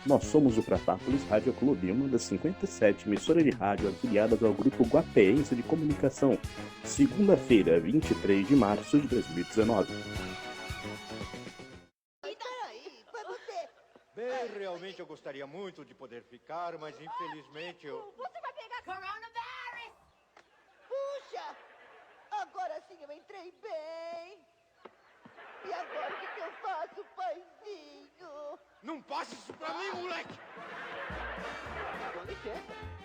Nós somos o Pratápolis Rádio Clube, uma das 57 emissoras de rádio afiliadas ao Grupo Guapeense de Comunicação. Segunda-feira, 23 de março de 2019. Bem, realmente eu gostaria muito de poder ficar, mas infelizmente eu... Você vai pegar coronavirus! Puxa! Agora sim eu entrei bem! E agora o que eu faço, paizinho? Não passe isso pra mim, moleque! Com licença.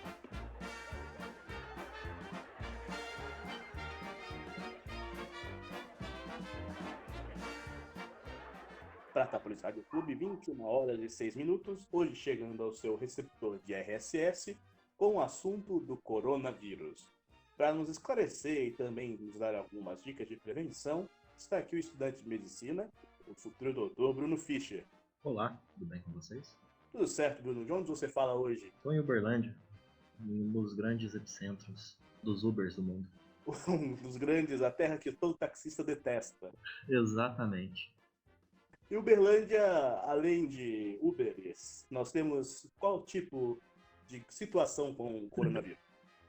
Pratápolis Rádio Clube, 21 horas e 6 minutos, hoje chegando ao seu receptor de RSS com o assunto do coronavírus. Para nos esclarecer e também nos dar algumas dicas de prevenção, está aqui o estudante de medicina, o futuro doutor Bruno Fischer. Olá, tudo bem com vocês? Tudo certo, Bruno? De onde você fala hoje? Estou em Uberlândia, um dos grandes epicentros dos Ubers do mundo. Um dos grandes, a terra que todo taxista detesta. Exatamente. E Uberlândia, além de Uberes, nós temos qual tipo de situação com o coronavírus?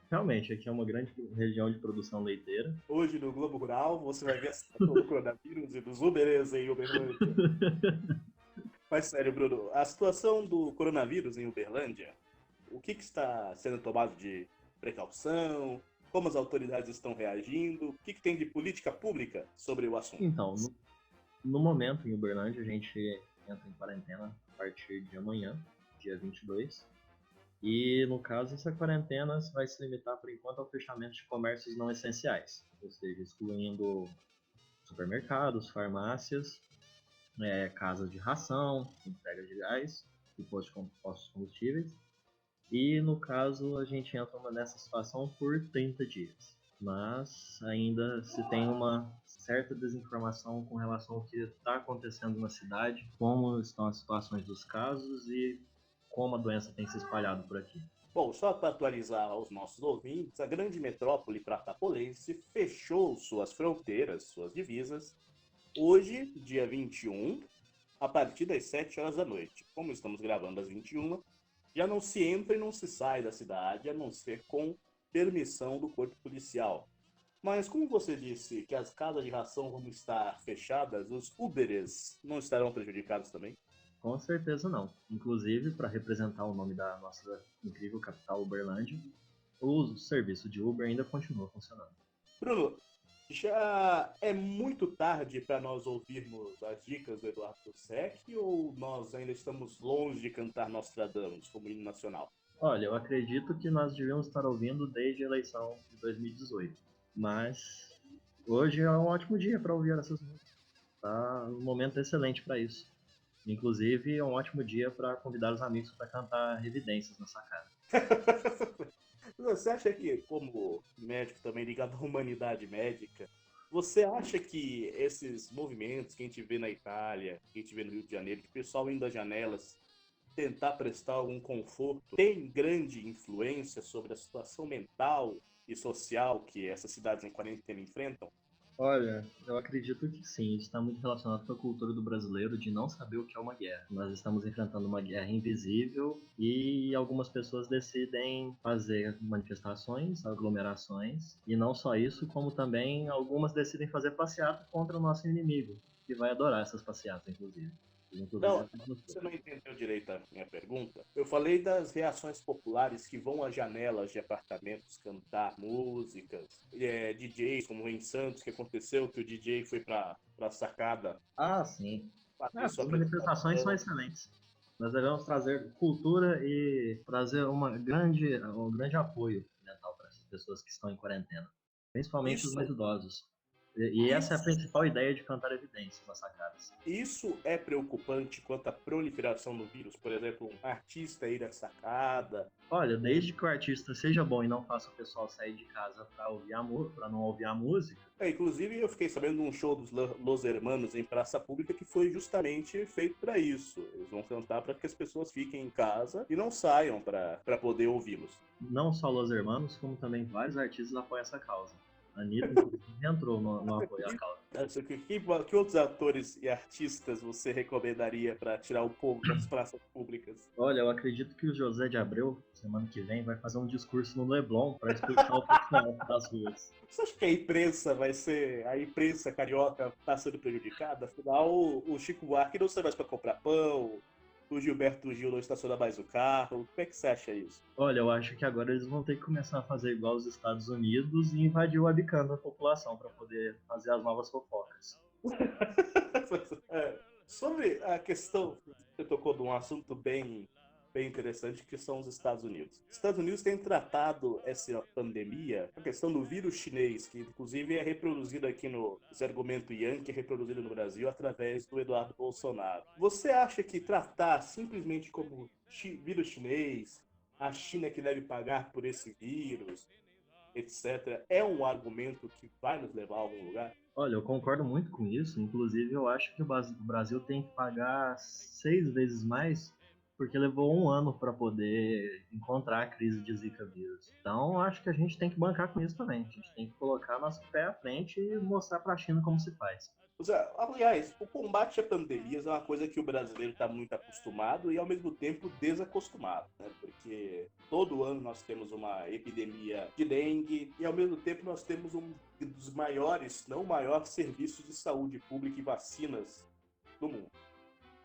Realmente, aqui é uma grande região de produção leiteira. Hoje no Globo Rural você vai ver a situação do coronavírus e dos Uberes em Uberlândia. Mas sério, Bruno, a situação do coronavírus em Uberlândia, o que está sendo tomado de precaução? Como as autoridades estão reagindo? O que tem de política pública sobre o assunto? Então, no momento em Uberlândia, a gente entra em quarentena a partir de amanhã, dia 22. E, no caso, essa quarentena vai se limitar, por enquanto, ao fechamento de comércios não essenciais, ou seja, excluindo supermercados, farmácias, casas de ração, entrega de gás e postos de combustíveis. E, no caso, a gente entra nessa situação por 30 dias. Mas ainda se tem uma certa desinformação com relação ao que está acontecendo na cidade, como estão as situações dos casos e como a doença tem se espalhado por aqui. Bom, só para atualizar aos nossos ouvintes, a grande metrópole pratapolense fechou suas fronteiras, suas divisas, hoje, dia 21, a partir das 7 horas da noite. Como estamos gravando às 21, já não se entra e não se sai da cidade, a não ser com permissão do corpo policial. Mas como você disse que as casas de ração vão estar fechadas, os Uberes não estarão prejudicados também? Com certeza não. Inclusive, para representar o nome da nossa incrível capital, Uberlândia, o serviço de Uber ainda continua funcionando. Bruno, já é muito tarde para nós ouvirmos as dicas do Eduardo Sec ou nós ainda estamos longe de cantar Nostradamus como hino nacional? Olha, eu acredito que nós devíamos estar ouvindo desde a eleição de 2018. Mas hoje é um ótimo dia para ouvir essas músicas. Tá um momento excelente para isso. Inclusive, é um ótimo dia para convidar os amigos para cantar Evidências na sacada. Você acha que, como médico também ligado à humanidade médica, você acha que esses movimentos que a gente vê na Itália, que a gente vê no Rio de Janeiro, que o pessoal indo às janelas tentar prestar algum conforto, tem grande influência sobre a situação mental e social que essas cidades em quarentena enfrentam? Olha, eu acredito que sim, isso está muito relacionado com a cultura do brasileiro de não saber o que é uma guerra. Nós estamos enfrentando uma guerra invisível e algumas pessoas decidem fazer manifestações, aglomerações, e não só isso, como também algumas decidem fazer passeata contra o nosso inimigo, que vai adorar essas passeatas, inclusive. Não, você não entendeu direito a minha pergunta. Eu falei das reações populares que vão às janelas de apartamentos cantar músicas, DJs, como em Santos, que aconteceu que o DJ foi para a sacada. Ah, sim. Fazer As sua manifestações são apresentação. excelentes. Nós devemos trazer cultura e trazer um grande apoio mental para essas pessoas que estão em quarentena, principalmente os mais Isso, idosos. E essa é a isso, principal ideia de cantar evidências nas sacadas. isso é preocupante quanto à proliferação do vírus. Por exemplo, um artista ir à sacada. Olha, desde que o artista seja bom e não faça o pessoal sair de casa para não ouvir a música. Inclusive, eu fiquei sabendo de um show dos Los Hermanos em praça pública que foi justamente feito para isso. Eles vão cantar para que as pessoas fiquem em casa e não saiam para poder ouvi-los. Não só Los Hermanos, como também vários artistas apoiam essa causa. A Anitta, inclusive, entrou no apoio à causa. Que outros atores e artistas você recomendaria para tirar o povo das praças públicas? Olha, eu acredito que o José de Abreu, semana que vem, vai fazer um discurso no Leblon para explicar o funcionamento das ruas. Você acha que a imprensa vai ser. A imprensa carioca está sendo prejudicada? Afinal, o Chico Buarque não sai mais para comprar pão, o Gilberto Gil não estaciona mais o carro. Como é que você acha isso? Olha, eu acho que agora eles vão ter que começar a fazer igual os Estados Unidos e invadir o webcam da população para poder fazer as novas fofocas. Sobre a questão, você tocou de um assunto bem interessante, que são os Estados Unidos. Os Estados Unidos têm tratado essa pandemia, a questão do vírus chinês, que inclusive é reproduzido aqui no esse argumento Yankee, é reproduzido no Brasil através do Eduardo Bolsonaro. Você acha que tratar simplesmente como vírus chinês, a China que deve pagar por esse vírus, etc., é um argumento que vai nos levar a algum lugar? Olha, eu concordo muito com isso. Inclusive, eu acho que o Brasil tem que pagar 6 vezes mais porque levou um ano para poder encontrar a crise de Zika vírus. Então, acho que a gente tem que bancar com isso também. A gente tem que colocar nosso pé à frente e mostrar para a China como se faz. Aliás, o combate a pandemias é uma coisa que o brasileiro está muito acostumado e, ao mesmo tempo, desacostumado, né? Porque todo ano nós temos uma epidemia de dengue e, ao mesmo tempo, nós temos um dos maiores, não o maior, serviços de saúde pública e vacinas do mundo.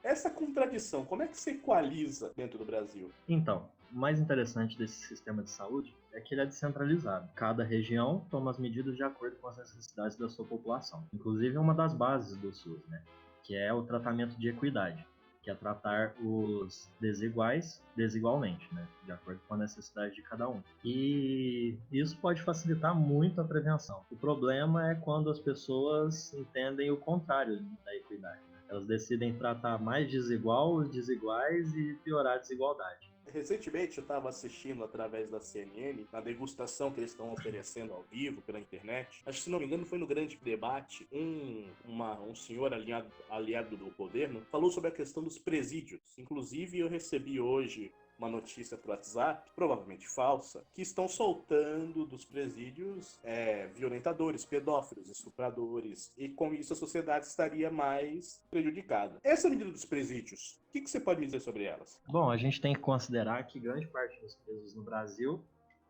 Essa contradição, como é que se equaliza dentro do Brasil? Então, o mais interessante desse sistema de saúde é que ele é descentralizado. Cada região toma as medidas de acordo com as necessidades da sua população. Inclusive, é uma das bases do SUS, né? Que é o tratamento de equidade, que é tratar os desiguais desigualmente, né? De acordo com a necessidade de cada um. E isso pode facilitar muito a prevenção. O problema é quando as pessoas entendem o contrário da equidade. Elas decidem tratar mais desigual os desiguais e piorar a desigualdade. Recentemente eu estava assistindo através da CNN, na degustação que eles estão oferecendo ao vivo pela internet. Acho que, se não me engano, foi no grande debate. Um senhor aliado do governo falou sobre a questão dos presídios. Inclusive, eu recebi hoje uma notícia pelo WhatsApp, provavelmente falsa, que estão soltando dos presídios violentadores, pedófilos, estupradores, e com isso a sociedade estaria mais prejudicada. Essa medida dos presídios, o que você pode me dizer sobre elas? Bom, a gente tem que considerar que grande parte dos presos no Brasil,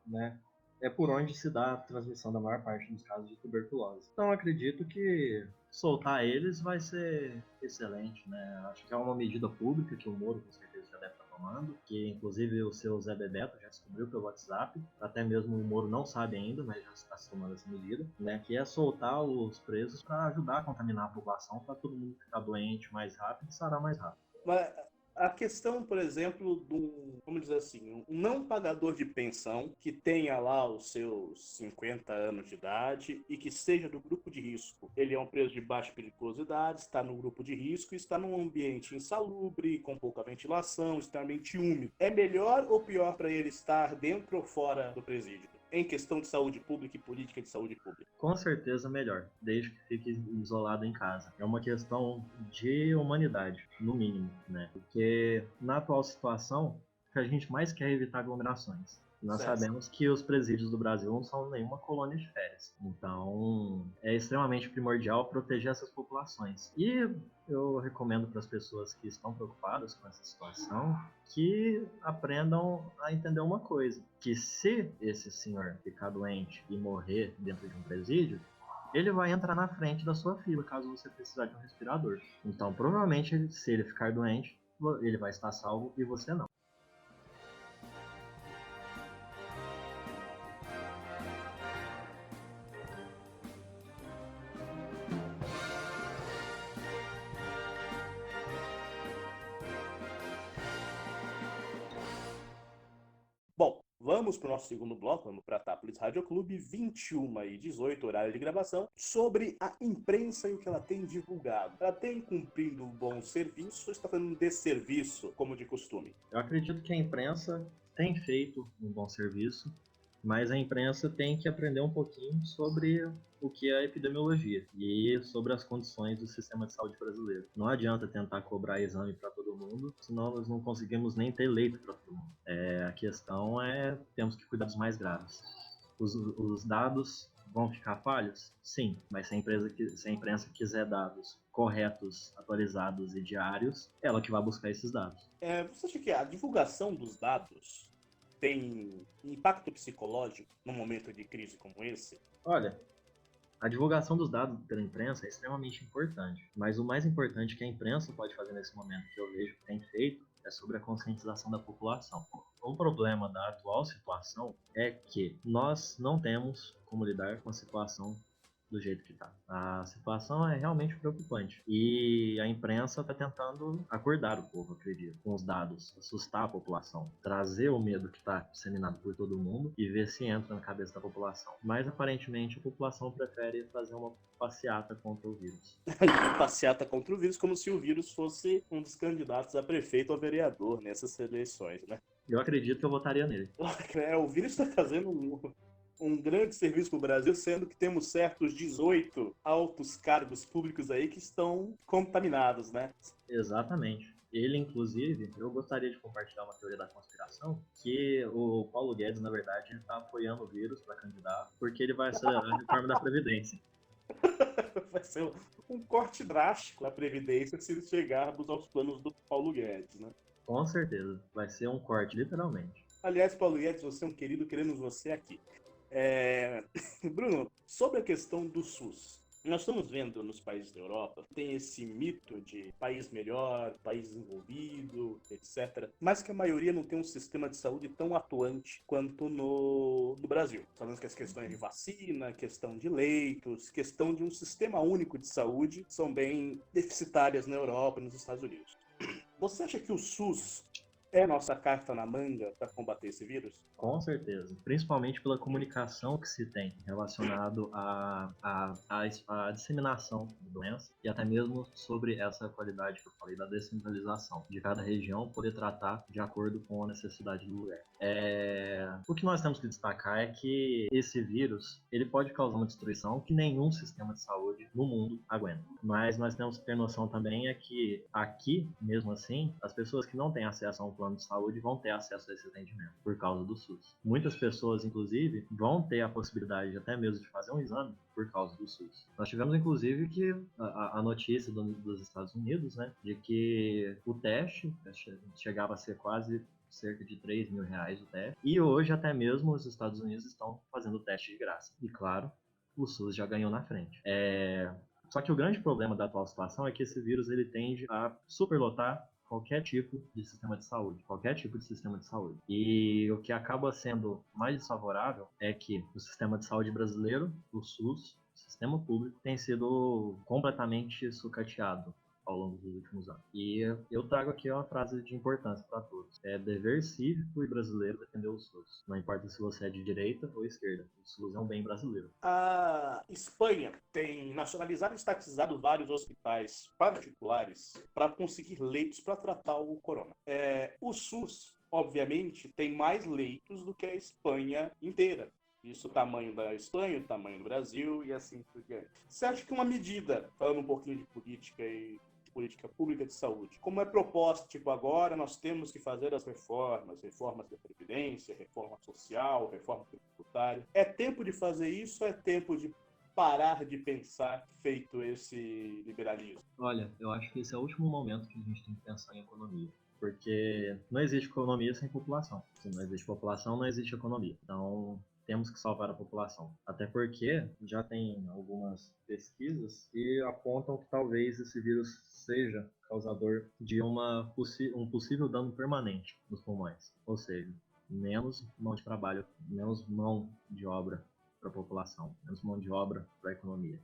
né, é por onde se dá a transmissão da maior parte dos casos de tuberculose. Então, acredito que soltar eles vai ser excelente, né? Acho que é uma medida pública que o Moro, com certeza, já deve estar tomando, que inclusive o seu Zé Bebeto já descobriu pelo WhatsApp, até mesmo o Moro não sabe ainda, mas já está tomando essa medida, né? Que é soltar os presos para ajudar a contaminar a população, para todo mundo ficar doente mais rápido e sarar mais rápido. Mas a questão, por exemplo, vamos dizer assim, um não pagador de pensão que tenha lá os seus 50 anos de idade e que seja do grupo de risco. Ele é um preso de baixa periculosidade, está no grupo de risco e está num ambiente insalubre, com pouca ventilação, extremamente úmido. É melhor ou pior para ele estar dentro ou fora do presídio? Em questão de saúde pública e política de saúde pública? Com certeza melhor, desde que fique isolado em casa. É uma questão de humanidade, no mínimo, né? Porque na atual situação, o que a gente mais quer é evitar aglomerações. Nós sabemos que os presídios do Brasil não são nenhuma colônia de férias. Então, é extremamente primordial proteger essas populações. E eu recomendo para as pessoas que estão preocupadas com essa situação que aprendam a entender uma coisa. Que se esse senhor ficar doente e morrer dentro de um presídio, ele vai entrar na frente da sua fila, caso você precisar de um respirador. Então, provavelmente, se ele ficar doente, ele vai estar salvo e você não. Vamos para o nosso segundo bloco, vamos para a Tápolis Rádio Clube, 21h18, horário de gravação, sobre a imprensa e o que ela tem divulgado. Ela tem cumprido um bom serviço ou está fazendo um desserviço, como de costume? Eu acredito que a imprensa tem feito um bom serviço, mas a imprensa tem que aprender um pouquinho sobre o que é a epidemiologia e sobre as condições do sistema de saúde brasileiro. Não adianta tentar cobrar exame para todo mundo, senão nós não conseguimos nem ter leito para todo mundo. A questão é, temos que cuidar dos mais graves. Os dados vão ficar falhos? Sim, mas se a imprensa quiser dados corretos, atualizados e diários, ela que vai buscar esses dados. Você acha que a divulgação dos dados tem impacto psicológico num momento de crise como esse? Olha, a divulgação dos dados pela imprensa é extremamente importante, mas o mais importante que a imprensa pode fazer nesse momento, que eu vejo que tem feito, é sobre a conscientização da população. O problema da atual situação é que nós não temos como lidar com a situação do jeito que está. A situação é realmente preocupante. E a imprensa está tentando acordar o povo, acredito, com os dados, assustar a população, trazer o medo que está disseminado por todo mundo e ver se entra na cabeça da população. Mas aparentemente a população prefere fazer uma passeata contra o vírus. Passeata contra o vírus, como se o vírus fosse um dos candidatos a prefeito ou vereador nessas eleições, né? Eu acredito que eu votaria nele. O vírus está fazendo um grande serviço para o Brasil, sendo que temos certos 18 altos cargos públicos aí que estão contaminados, né? Exatamente. Ele, inclusive, eu gostaria de compartilhar uma teoria da conspiração, que o Paulo Guedes, na verdade, está apoiando o vírus para candidato, porque ele vai acelerar a reforma da Previdência. Vai ser um corte drástico na Previdência se chegarmos aos planos do Paulo Guedes, né? Com certeza. Vai ser um corte, literalmente. Aliás, Paulo Guedes, você é um querido, queremos você aqui. Bruno, sobre a questão do SUS, nós estamos vendo nos países da Europa, tem esse mito de país melhor, país desenvolvido, etc. Mas que a maioria não tem um sistema de saúde tão atuante quanto no Brasil. Sabemos que as questões de vacina, questão de leitos, questão de um sistema único de saúde são bem deficitárias na Europa e nos Estados Unidos. Você acha que o SUS é nossa carta na manga para combater esse vírus? Com certeza. Principalmente pela comunicação que se tem relacionado à disseminação da doença e até mesmo sobre essa qualidade que eu falei da descentralização, de cada região poder tratar de acordo com a necessidade do lugar. O que nós temos que destacar é que esse vírus ele pode causar uma destruição que nenhum sistema de saúde no mundo aguenta. Mas nós temos que ter noção também é que aqui, mesmo assim, as pessoas que não têm acesso a um plano de saúde vão ter acesso a esse atendimento por causa do SUS. Muitas pessoas, inclusive, vão ter a possibilidade até mesmo de fazer um exame por causa do SUS. Nós tivemos, inclusive, que a notícia dos Estados Unidos, né, de que o teste chegava a ser quase cerca de R$3.000 o teste. E hoje, até mesmo, os Estados Unidos estão fazendo o teste de graça. E, claro, o SUS já ganhou na frente. Só que o grande problema da atual situação é que esse vírus ele tende a superlotar qualquer tipo de sistema de saúde, E o que acaba sendo mais desfavorável é que o sistema de saúde brasileiro, o SUS, o sistema público, tem sido completamente sucateado ao longo dos últimos anos. E eu trago aqui uma frase de importância para todos. É dever cívico e brasileiro defender o SUS. Não importa se você é de direita ou esquerda. O SUS é um bem brasileiro. A Espanha tem nacionalizado e estatizado vários hospitais particulares para conseguir leitos para tratar o corona. O SUS, obviamente, tem mais leitos do que a Espanha inteira. Isso o tamanho da Espanha, o tamanho do Brasil e assim por diante. Você acha que uma medida, falando um pouquinho de política e política pública de saúde, como é proposta, tipo, agora nós temos que fazer as reformas da Previdência, reforma social, reforma tributária. É tempo de fazer isso ou é tempo de parar de pensar feito esse liberalismo? Olha, eu acho que esse é o último momento que a gente tem que pensar em economia. Porque não existe economia sem população. Se não existe população, não existe economia. Então, temos que salvar a população. Até porque já tem algumas pesquisas que apontam que talvez esse vírus seja causador de um possível dano permanente nos pulmões. Ou seja, menos mão de trabalho, menos mão de obra para a população, menos mão de obra para a economia.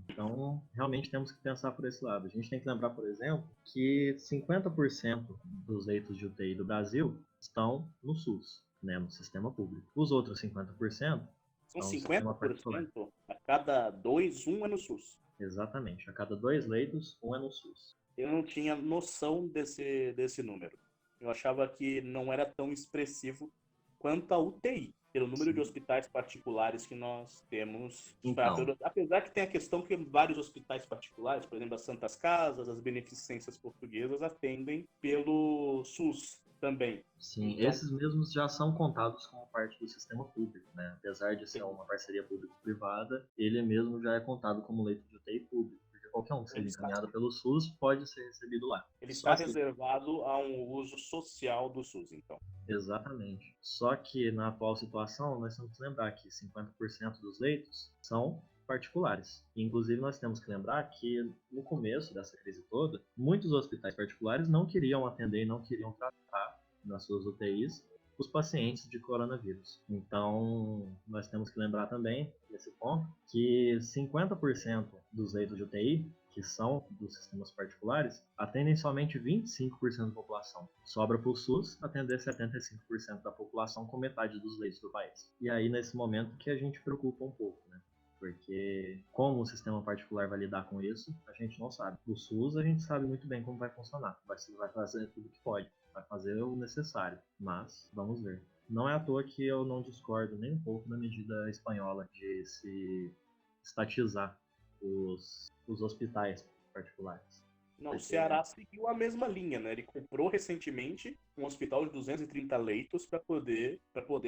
Então, realmente temos que pensar por esse lado. A gente tem que lembrar, por exemplo, que 50% dos leitos de UTI do Brasil estão no SUS, né, no sistema público. Os outros 50% são no sistema 50%? A cada 2, um é no SUS. Exatamente. A cada 2 leitos, um é no SUS. Eu não tinha noção desse número. Eu achava que não era tão expressivo quanto a UTI, pelo número de hospitais particulares que nós temos. Então. Apesar que tem a questão que vários hospitais particulares, por exemplo, as Santas Casas, as beneficências portuguesas, atendem pelo SUS. também. Sim, Então, esses mesmos já são contados como parte do sistema público, né? Apesar de ser uma parceria público-privada, ele mesmo já é contado como leito de UTI público, porque qualquer um que ele seja está, encaminhado pelo SUS pode ser recebido lá. ele Só está que, reservado a um uso social do SUS, então. exatamente. Só que na atual situação, nós temos que lembrar que 50% dos leitos são particulares. E, inclusive, nós temos que lembrar que no começo dessa crise toda, muitos hospitais particulares não queriam atender e não queriam tratar nas suas UTIs os pacientes de coronavírus. Então, nós temos que lembrar também, nesse ponto, que 50% dos leitos de UTI, que são dos sistemas particulares, atendem somente 25% da população. Sobra para o SUS atender 75% da população com metade dos leitos do país. E aí, nesse momento, que a gente preocupa um pouco, né? Porque como o sistema particular vai lidar com isso, a gente não sabe. O SUS a gente sabe muito bem como vai funcionar. Vai fazer tudo que pode, vai fazer o necessário. Mas vamos ver. Não é à toa que eu não discordo nem um pouco da medida espanhola de se estatizar os hospitais particulares. Não, o Porque, Ceará seguiu a mesma linha, né? Ele comprou recentemente um hospital de 230 leitos para poder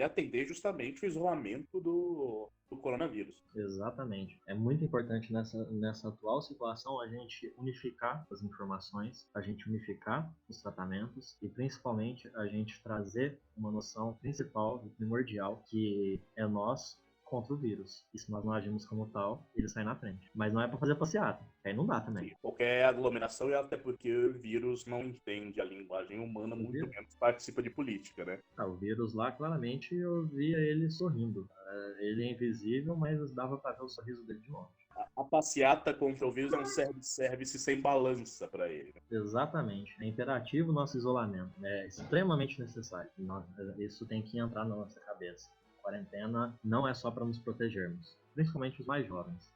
atender justamente o isolamento do coronavírus. exatamente. É muito importante nessa atual situação a gente unificar as informações, a gente unificar os tratamentos e principalmente a gente trazer uma noção principal e primordial que é nós contra o vírus. E se nós não agimos como tal, ele sai na frente. Mas não é para fazer passeata. Aí não dá também. Sim, qualquer aglomeração, e até porque o vírus não entende a linguagem humana, muito menos participa de política, né? O vírus lá, claramente, eu via ele sorrindo. Ele é invisível, mas dava para ver o sorriso dele de longe. A passeata contra o vírus é um service sem balança para ele. Exatamente. É imperativo o nosso isolamento. É extremamente necessário. Isso tem que entrar na nossa cabeça. A quarentena não é só para nos protegermos, principalmente os mais jovens.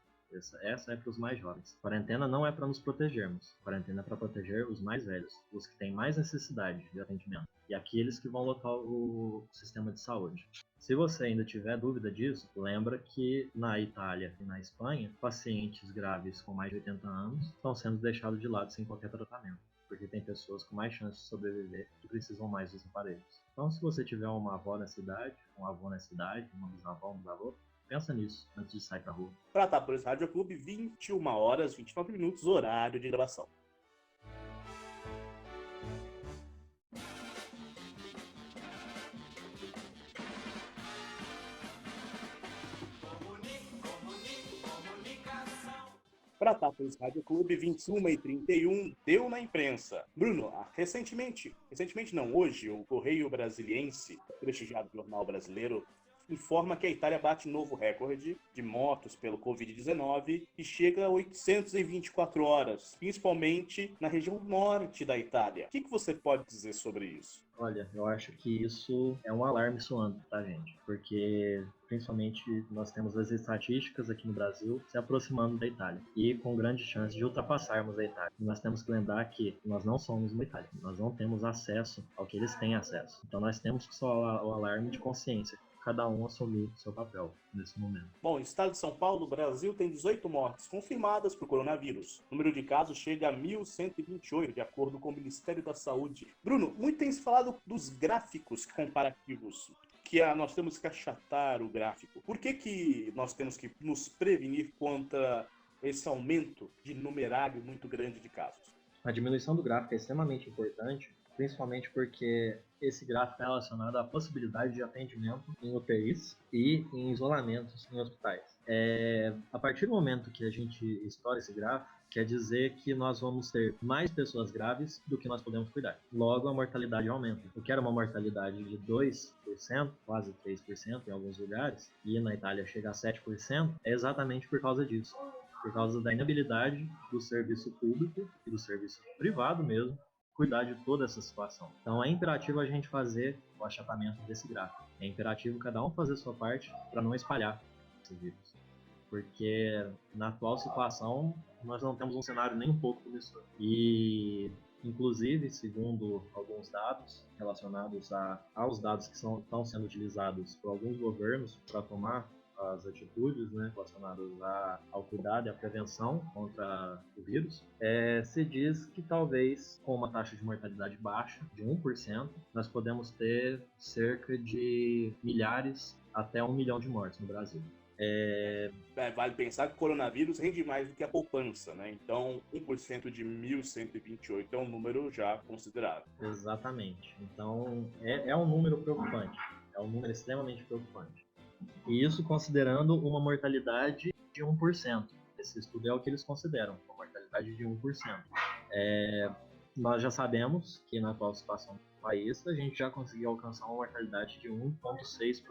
Essa é para os mais jovens. Quarentena não é para nos protegermos. Quarentena é para proteger os mais velhos, os que têm mais necessidade de atendimento e aqueles que vão lotar o sistema de saúde. Se você ainda tiver dúvida disso, lembra que na Itália e na Espanha, pacientes graves com mais de 80 anos estão sendo deixados de lado sem qualquer tratamento, porque tem pessoas com mais chance de sobreviver que precisam mais dos aparelhos. Então, se você tiver uma avó na cidade, um avô na cidade, uma bisavó, um bisavô, pensa nisso antes de sair pra rua. Tratápolis Rádio Clube, 21 horas, 29 minutos, horário de gravação. Tratápolis Rádio Clube, 21h31, deu na imprensa. Bruno, recentemente não, hoje, o Correio Brasiliense, prestigiado jornal brasileiro, informa que a Itália bate novo recorde de mortos pelo Covid-19 e chega a 824 horas, principalmente na região norte da Itália. O que você pode dizer sobre isso? Olha, eu acho que isso é um alarme soando pra gente, porque principalmente nós temos as estatísticas aqui no Brasil se aproximando da Itália e com grande chance de ultrapassarmos a Itália. E nós temos que lembrar que nós não somos uma Itália, nós não temos acesso ao que eles têm acesso. Então nós temos que só o alarme de consciência. Cada um assumir seu papel nesse momento. Bom, estado de São Paulo, Brasil tem 18 mortes confirmadas por coronavírus. O número de casos chega a 1.128, de acordo com o Ministério da Saúde. Bruno, muito tem se falado dos gráficos comparativos, que nós temos que achatar o gráfico. Por que nós temos que nos prevenir contra esse aumento de numerário muito grande de casos? A diminuição do gráfico é extremamente importante, principalmente porque esse gráfico é relacionado à possibilidade de atendimento em UTIs e em isolamentos em hospitais. A partir do momento que a gente estoura esse gráfico, quer dizer que nós vamos ter mais pessoas graves do que nós podemos cuidar. Logo, a mortalidade aumenta. O que era uma mortalidade de 2%, quase 3% em alguns lugares, e na Itália chega a 7%, é exatamente por causa disso. Por causa da inabilidade do serviço público e do serviço privado mesmo cuidar de toda essa situação. Então é imperativo a gente fazer o achatamento desse gráfico. É imperativo cada um fazer a sua parte para não espalhar esse vírus. Porque na atual situação nós não temos um cenário nem um pouco promissor. E inclusive, segundo alguns dados relacionados aos dados que estão sendo utilizados por alguns governos para tomar as atitudes, né, relacionadas ao cuidado e à prevenção contra o vírus, se diz que talvez com uma taxa de mortalidade baixa, de 1%, nós podemos ter cerca de milhares até 1 milhão de mortes no Brasil. Vale pensar que o coronavírus rende mais do que a poupança, né? Então, 1% de 1.128 é um número já considerável. Exatamente. Então, é um número preocupante. É um número extremamente preocupante. E isso considerando uma mortalidade de 1%. Esse estudo é o que eles consideram, uma mortalidade de 1%. Nós já sabemos que na atual situação do país, a gente já conseguiu alcançar uma mortalidade de 1,6%.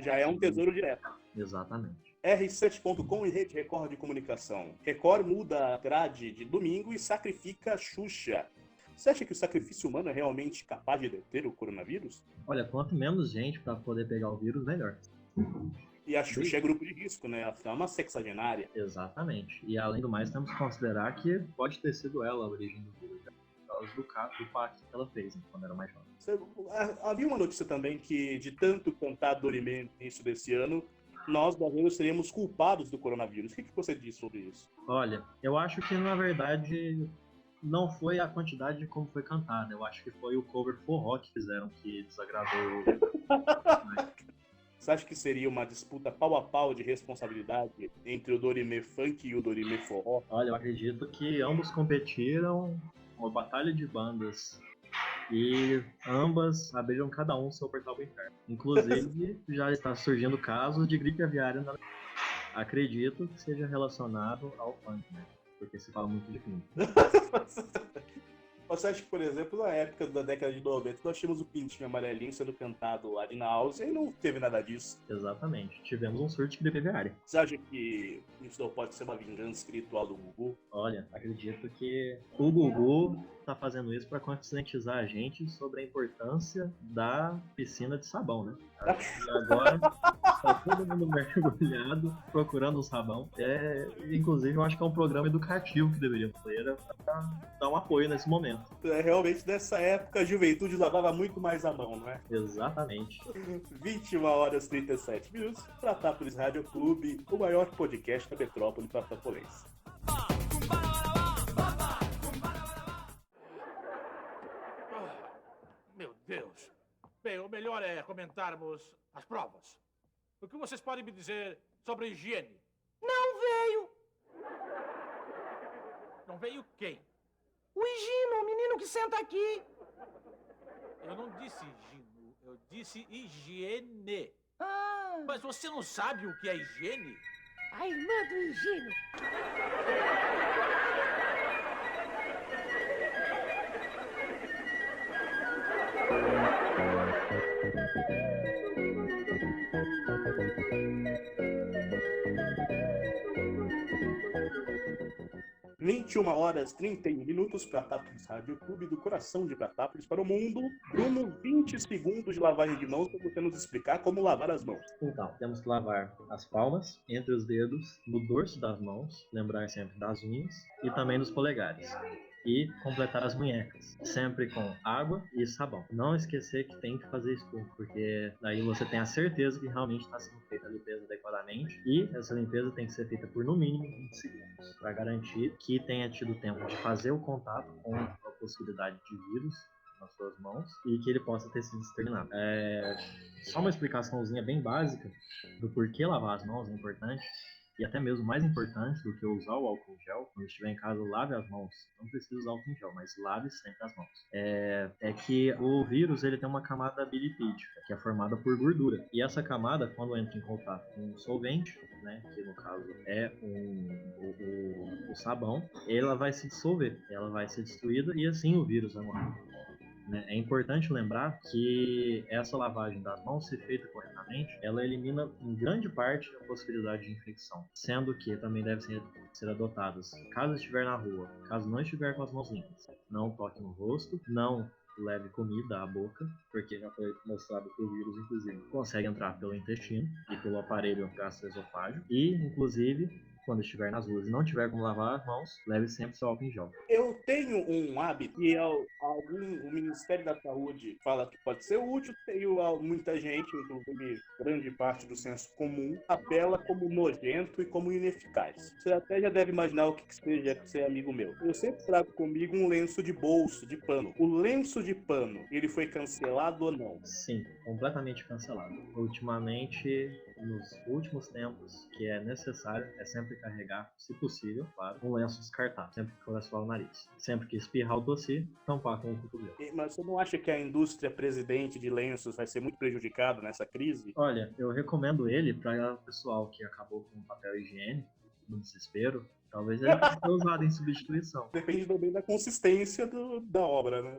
Já é um tesouro direto. Exatamente. R7.com e Rede Record de Comunicação. Record muda a grade de domingo e sacrifica Xuxa. Você acha que o sacrifício humano é realmente capaz de deter o coronavírus? Olha, quanto menos gente para poder pegar o vírus, melhor. E a Xuxa é grupo de risco, né? Ela é uma sexagenária. Exatamente. E além do mais, temos que considerar que pode ter sido ela a origem do vírus, por causa do pacto que ela fez, né, quando era mais jovem. Havia uma notícia também que, de tanto cantar Dorime no início desse ano, nós, brasileiros, seríamos culpados do coronavírus. O que você diz sobre isso? Olha, eu acho que, na verdade, não foi a quantidade de como foi cantada. Eu acho que foi o cover forró que fizeram que desagradou. Você acha que seria uma disputa pau a pau de responsabilidade entre o Dorime Funk e o Dorime Forró? Olha, eu acredito que ambos competiram, uma batalha de bandas, e ambas abriram cada um seu portal interno. Inclusive, já está surgindo casos de gripe aviária. Acredito que seja relacionado ao funk, né? Porque se fala muito de funk. Você acha que, por exemplo, na época da década de 90, nós tínhamos o Pintinho Amarelinho sendo cantado ali na Áustria e não teve nada disso? Exatamente. Tivemos um surto de gripe aviária. Você acha que isso não pode ser uma vingança espiritual do Gugu? Olha, acredito que o Gugu tá fazendo isso para conscientizar a gente sobre a importância da piscina de sabão, né? E agora tá todo mundo mergulhado procurando um sabão. Inclusive, eu acho que é um programa educativo que deveria ter para dar um apoio nesse momento. Realmente, nessa época, a juventude lavava muito mais a mão, não é? Exatamente. 21h37, Pratápolis Rádio Clube, o maior podcast da metrópole pratapolense. Meu Deus. Bem, o melhor é comentarmos as provas. O que vocês podem me dizer sobre a higiene? Não veio. Não veio quem? O Higino, o menino que senta aqui. Eu não disse Gino, eu disse higiene. Ah, Mas você não sabe o que é higiene? a irmã do Higino. Hum. 21h31, Pratápolis Rádio Clube do coração de Pratápolis para o mundo. Bruno, 20 segundos de lavagem de mãos para você nos explicar como lavar as mãos. Então, temos que lavar as palmas, entre os dedos, no dorso das mãos, lembrar sempre das unhas e também dos polegares. E completar as munhecas, sempre com água e sabão. Não esquecer que tem que fazer espuma, porque daí você tem a certeza que realmente está sendo feita a limpeza adequadamente, e essa limpeza tem que ser feita por no mínimo 20 segundos, para garantir que tenha tido tempo de fazer o contato com a possibilidade de vírus nas suas mãos e que ele possa ter sido exterminado. Só uma explicaçãozinha bem básica do porquê lavar as mãos é importante. E até mesmo mais importante do que usar o álcool em gel, quando estiver em casa, lave as mãos. Não precisa usar álcool em gel, mas lave sempre as mãos. É que o vírus ele tem uma camada bilipídica, que é formada por gordura. E essa camada, quando entra em contato com um solvente, né, que no caso é o sabão, ela vai se dissolver, ela vai ser destruída e assim o vírus vai morrer. É importante lembrar que essa lavagem das mãos, se feita corretamente, ela elimina em grande parte a possibilidade de infecção, sendo que também devem ser adotadas, caso estiver na rua, caso não estiver com as mãos limpas, não toque no rosto, não leve comida à boca, porque já foi mostrado que o vírus, inclusive, consegue entrar pelo intestino e pelo aparelho gastroesofágico, e, inclusive, quando estiver nas ruas e não tiver como lavar as mãos, leve sempre seu álcool em gel. Eu tenho um hábito e o Ministério da Saúde fala que pode ser útil, e muita gente, inclusive grande parte do senso comum, apela como nojento e como ineficaz. Você até já deve imaginar o que seja ser amigo meu. Eu sempre trago comigo um lenço de bolso, de pano. O lenço de pano, ele foi cancelado ou não? Sim, completamente cancelado. Ultimamente, nos últimos tempos, que é necessário, é sempre carregar, se possível, claro, um lenço descartável, sempre que for assoar o nariz. Sempre que espirrar ou tossir, tampar com o cotovelo. Mas você não acha que a indústria presidente de lenços vai ser muito prejudicada nessa crise? Olha, eu recomendo ele para o pessoal que acabou com papel higiênico, no desespero. Talvez ele possa ser usado em substituição. Depende também da consistência da obra, né?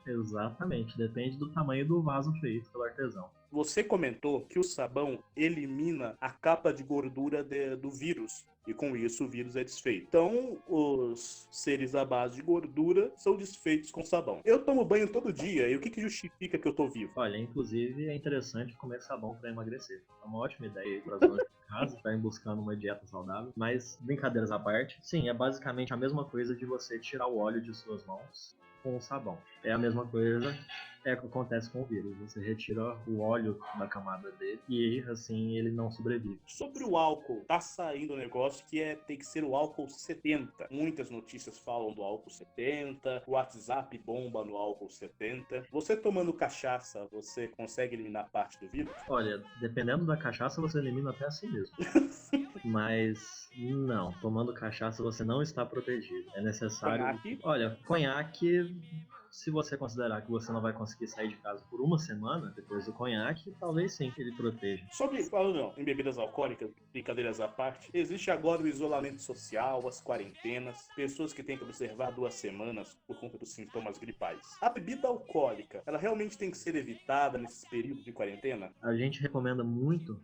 Exatamente, depende do tamanho do vaso feito pelo artesão. Você comentou que o sabão elimina a capa de gordura do vírus. E com isso o vírus é desfeito. Então, os seres à base de gordura são desfeitos com sabão. Eu tomo banho todo dia, e o que justifica que eu tô vivo? Olha, inclusive é interessante comer sabão para emagrecer. É uma ótima ideia para as donas de casa, estarem buscando uma dieta saudável. Mas, brincadeiras à parte, sim, é basicamente a mesma coisa de você tirar o óleo de suas mãos com o sabão. É a mesma coisa que acontece com o vírus. Você retira o óleo da camada dele e assim ele não sobrevive. Sobre o álcool, tá saindo um negócio que tem que ser o álcool 70. Muitas notícias falam do álcool 70, o WhatsApp bomba no álcool 70. Você tomando cachaça, você consegue eliminar parte do vírus? Olha, dependendo da cachaça, você elimina até assim mesmo. Mas não, tomando cachaça você não está protegido. É necessário... Conhaque? Olha, conhaque... Se você considerar que você não vai conseguir sair de casa por uma semana, depois do conhaque, talvez sim que ele proteja. Falando em bebidas alcoólicas, brincadeiras à parte, existe agora o isolamento social, as quarentenas, pessoas que têm que observar 2 semanas por conta dos sintomas gripais. A bebida alcoólica, ela realmente tem que ser evitada nesses períodos de quarentena? A gente recomenda muito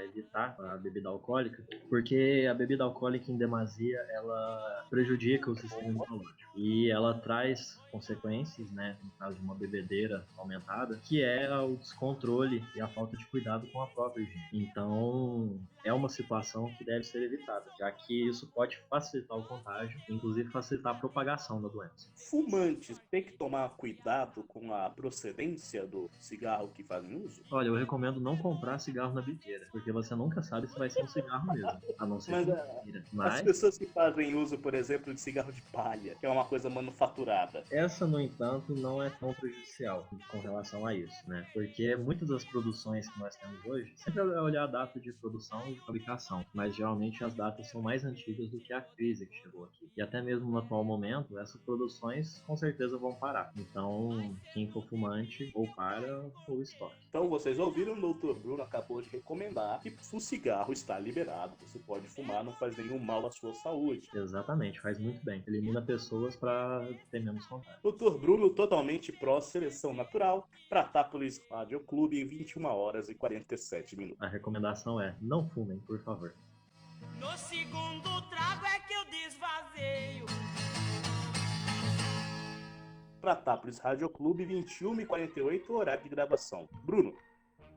evitar a bebida alcoólica, porque a bebida alcoólica em demasia, ela prejudica o sistema imunológico. E ela traz consequências, né, no caso de uma bebedeira aumentada, que é o descontrole e a falta de cuidado com a própria higiene. Então, é uma situação que deve ser evitada, já que isso pode facilitar o contágio, inclusive facilitar a propagação da doença. Fumantes têm que tomar cuidado com a procedência do cigarro que fazem uso? Olha, eu recomendo não comprar cigarro na biqueira, porque você nunca sabe se vai ser um cigarro mesmo, a não ser Mas, que mentira. As pessoas que fazem uso, por exemplo, de cigarro de palha, que é uma coisa manufaturada. Essa, no entanto, não é tão prejudicial com relação a isso, né? Porque muitas das produções que nós temos hoje, sempre é olhar a data de produção e fabricação, mas geralmente as datas são mais antigas do que a crise que chegou aqui. E até mesmo no atual momento, essas produções com certeza vão parar. Então, quem for fumante, ou para ou estoque. Então, vocês ouviram, o Dr. Bruno acabou de recomendar que o cigarro está liberado, você pode fumar, não faz nenhum mal à sua saúde. Exatamente, faz muito bem. Elimina pessoas para ter menos contato. Dr. Bruno, totalmente pró-seleção natural, Pratápolis Rádio Clube, em 21 horas e 47 minutos. A recomendação é, não fumem, por favor. No segundo trago é que eu desvazeio. Pratápolis Rádio Clube, 21 e 48, horário de gravação. Bruno,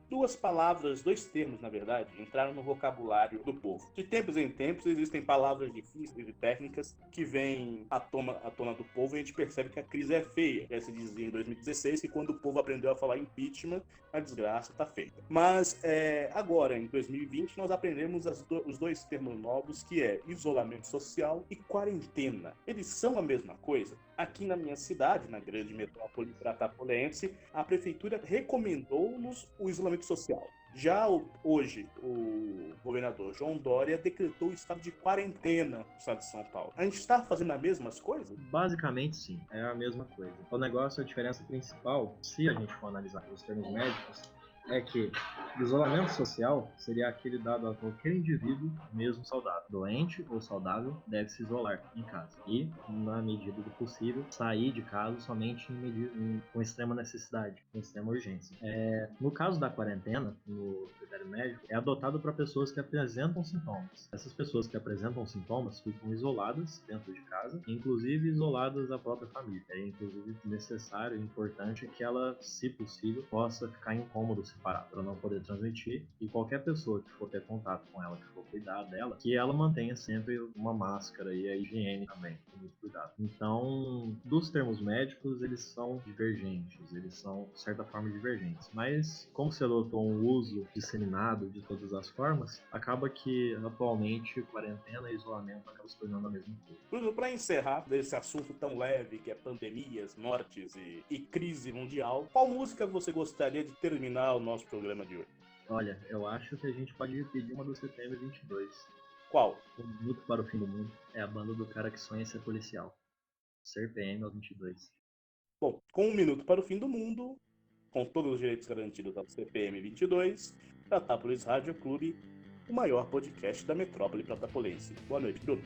2 palavras, 2 termos, na verdade, entraram no vocabulário do povo. De tempos em tempos, existem palavras difíceis e técnicas que vêm à tona do povo e a gente percebe que a crise é feia. Já se dizia em 2016 que quando o povo aprendeu a falar impeachment, a desgraça está feita. Mas agora, em 2020, nós aprendemos os 2 termos novos, que é isolamento social e quarentena. Eles são a mesma coisa? Aqui na minha cidade, na grande metrópole pratapolense, a prefeitura recomendou-nos o isolamento social. Já hoje, o governador João Dória decretou o estado de quarentena no estado de São Paulo. A gente está fazendo as mesmas coisas? Basicamente, sim. É a mesma coisa. O negócio, a diferença principal, se a gente for analisar os termos médicos, é que o isolamento social seria aquele dado a qualquer indivíduo, mesmo saudável. Doente ou saudável, deve se isolar em casa. E, na medida do possível, sair de casa somente com extrema necessidade, com extrema urgência. No caso da quarentena, no critério médico, é adotado para pessoas que apresentam sintomas. Essas pessoas que apresentam sintomas ficam isoladas dentro de casa, inclusive isoladas da própria família. É inclusive necessário e importante que ela, se possível, possa ficar incômodo separado para não poder transmitir, e qualquer pessoa que for ter contato com ela, que for cuidar dela, que ela mantenha sempre uma máscara e a higiene também, com muito cuidado. Então, dos termos médicos, eles são divergentes, eles são, de certa forma, divergentes, mas como se adotou um uso disseminado de todas as formas, acaba que, atualmente, quarentena e isolamento acabam se tornando a mesma coisa. Bruno, para encerrar desse assunto tão leve que é pandemias, mortes e crise mundial, qual música você gostaria de terminar o nosso programa de hoje? Olha, eu acho que a gente pode pedir uma do Setembro 22. Qual? Um Minuto para o Fim do Mundo. É a banda do cara que sonha ser policial. Ser PM aos 22. Bom, com 1 minuto para o fim do mundo, com todos os direitos garantidos ao CPM 22, Pratápolis Rádio Clube, o maior podcast da metrópole pratapolense. Boa noite, Bruno.